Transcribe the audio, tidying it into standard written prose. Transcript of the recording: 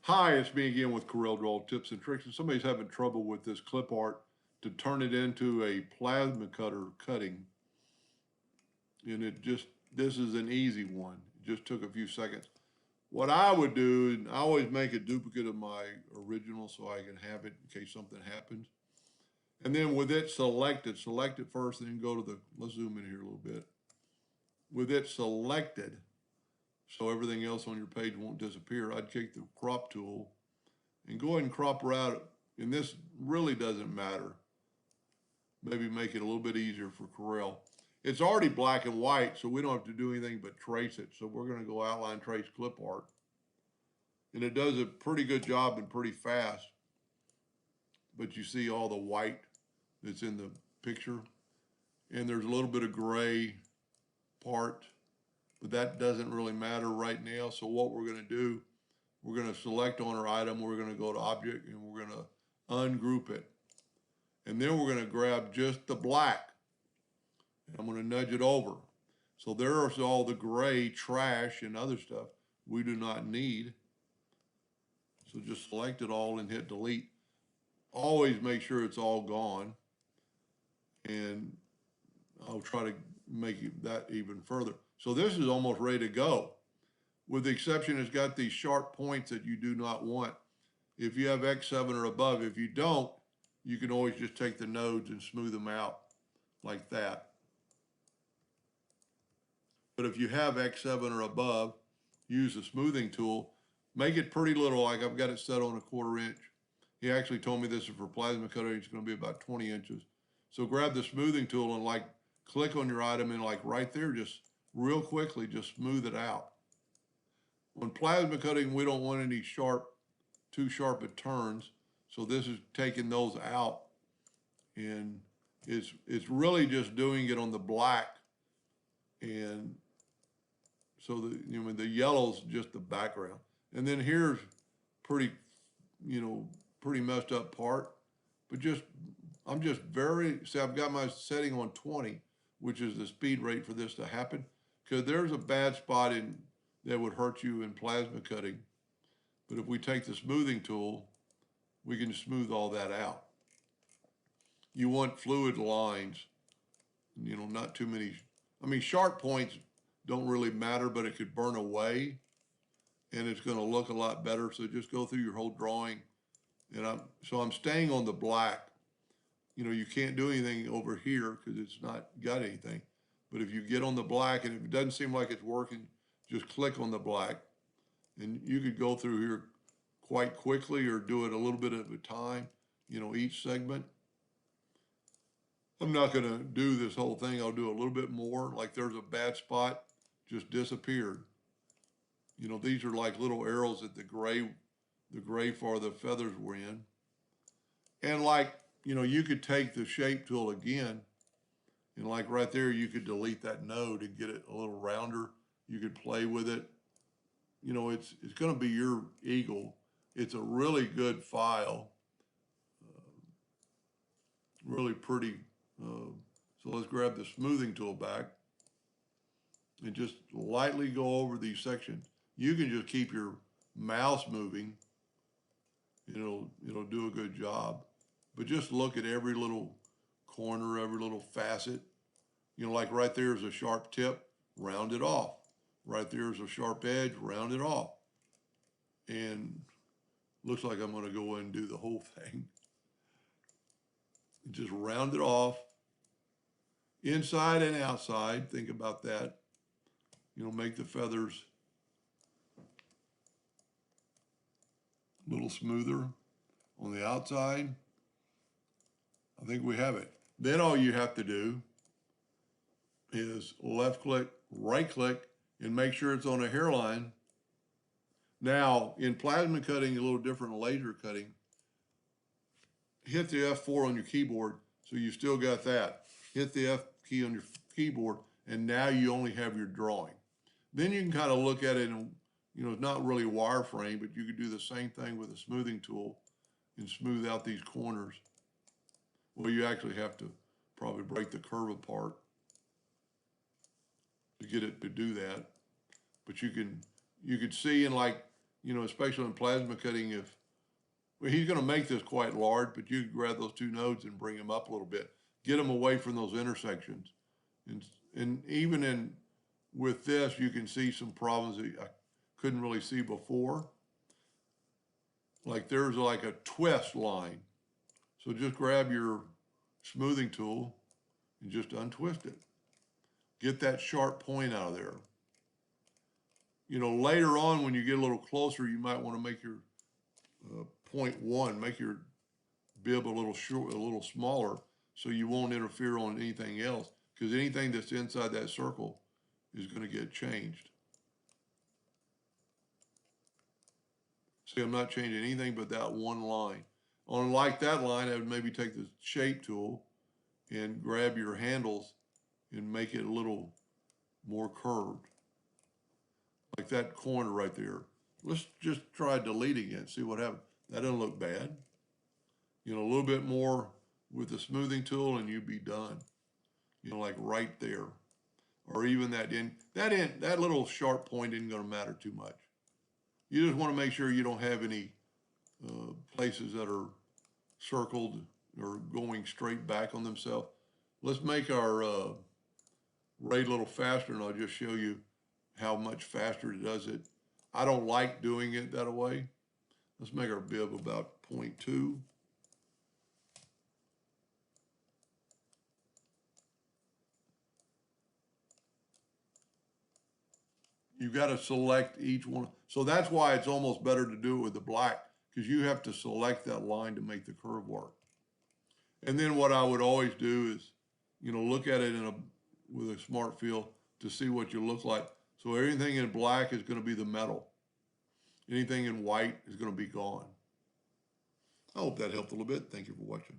Hi, it's me again with Corel Draw Tips and Tricks. And somebody's having trouble with this clip art to turn it into a plasma cutter cutting. And this is an easy one. It just took a few seconds. What I would do, I always make a duplicate of my original so I can have it in case something happens. And then with it selected, select it first and then go to let's zoom in here a little bit. With it selected, so everything else on your page won't disappear, I'd take the crop tool and go ahead and crop her out. And this really doesn't matter. Maybe make it a little bit easier for Corel. It's already black and white, so we don't have to do anything but trace it. So we're going to go outline trace clip art. And it does a pretty good job and pretty fast. But you see all the white that's in the picture. And there's a little bit of gray part, but that doesn't really matter right now. So what we're going to do, we're going to select on our item, we're going to go to object, and we're going to ungroup it. And then we're going to grab just the black. And I'm going to nudge it over. So there's all the gray, trash, and other stuff we do not need. So just select it all and hit delete. Always make sure it's all gone. And I'll try to make that even further. So this is almost ready to go. With the exception, it's got these sharp points that you do not want. If you have X7 or above, if you don't, you can always just take the nodes and smooth them out like that. But if you have X7 or above, use the smoothing tool. Make it pretty little, like I've got it set on 1/4 inch. He actually told me this is for plasma cutter, it's going to be about 20 inches. So grab the smoothing tool and like click on your item and like right there, just real quickly, just smooth it out. On plasma cutting, we don't want any too sharp it turns. So this is taking those out, and it's really just doing it on the black. And so the yellow's just the background. And then here's pretty, pretty messed up part, but I'm just I've got my setting on 20, which is the speed rate for this to happen. Because there's a bad spot that would hurt you in plasma cutting. But if we take the smoothing tool, we can smooth all that out. You want fluid lines, not too many. I mean, sharp points don't really matter, but it could burn away and it's going to look a lot better. So just go through your whole drawing. And I'm staying on the black. You can't do anything over here because it's not got anything. But if you get on the black and if it doesn't seem like it's working, just click on the black. And you could go through here quite quickly or do it a little bit at a time, each segment. I'm not going to do this whole thing. I'll do a little bit more. Like there's a bad spot, just disappeared. These are like little arrows at the gray for the feathers were in. And like, you could take the shape tool again and like right there, you could delete that node and get it a little rounder. You could play with it. It's going to be your eagle. It's a really good file. Really pretty. So let's grab the smoothing tool back and just lightly go over these sections. You can just keep your mouse moving. It'll do a good job. But just look at every little corner, every little facet. Like right there is a sharp tip, round it off. Right there is a sharp edge, round it off. And looks like I'm going to go in and do the whole thing. Just round it off. Inside and outside, think about that. Make the feathers a little smoother on the outside. I think we have it. Then all you have to do is left click, right click, and make sure it's on a hairline. Now, in plasma cutting, a little different than laser cutting, hit the F4 on your keyboard, so you still got that. Hit the F key on your keyboard, and now you only have your drawing. Then you can kind of look at it and, it's not really wireframe, but you could do the same thing with a smoothing tool and smooth out these corners. Well, you actually have to probably break the curve apart to get it to do that. But you could see, and like, you know, especially in plasma cutting, if well, he's going to make this quite large, but you can grab those two nodes and bring them up a little bit, get them away from those intersections. And even in with this, you can see some problems that I couldn't really see before. Like there's like a twist line. So just grab your smoothing tool and just untwist it. Get that sharp point out of there. You know, later on when you get a little closer, you might want to make your point one, make your bib a little short, a little smaller, so you won't interfere on anything else, because anything that's inside that circle is going to get changed. See, I'm not changing anything but that one line. On like that line, I would maybe take the shape tool and grab your handles and make it a little more curved. Like that corner right there. Let's just try deleting it, see what happens. That doesn't look bad. You know, a little bit more with the smoothing tool and you'd be done. You know, like right there. Or even that that little sharp point isn't going to matter too much. You just want to make sure you don't have any places that are circled or going straight back on themselves. Let's make our rate a little faster, and I'll just show you how much faster it does it. I don't like doing it that way. Let's make our bib about 0.2. You got to select each one. So that's why it's almost better to do it with the black, because you have to select that line to make the curve work. And then what I would always do is, you know, look at it with a smart feel to see what you look like. So everything in black is going to be the metal. Anything in white is going to be gone. I hope that helped a little bit. Thank you for watching.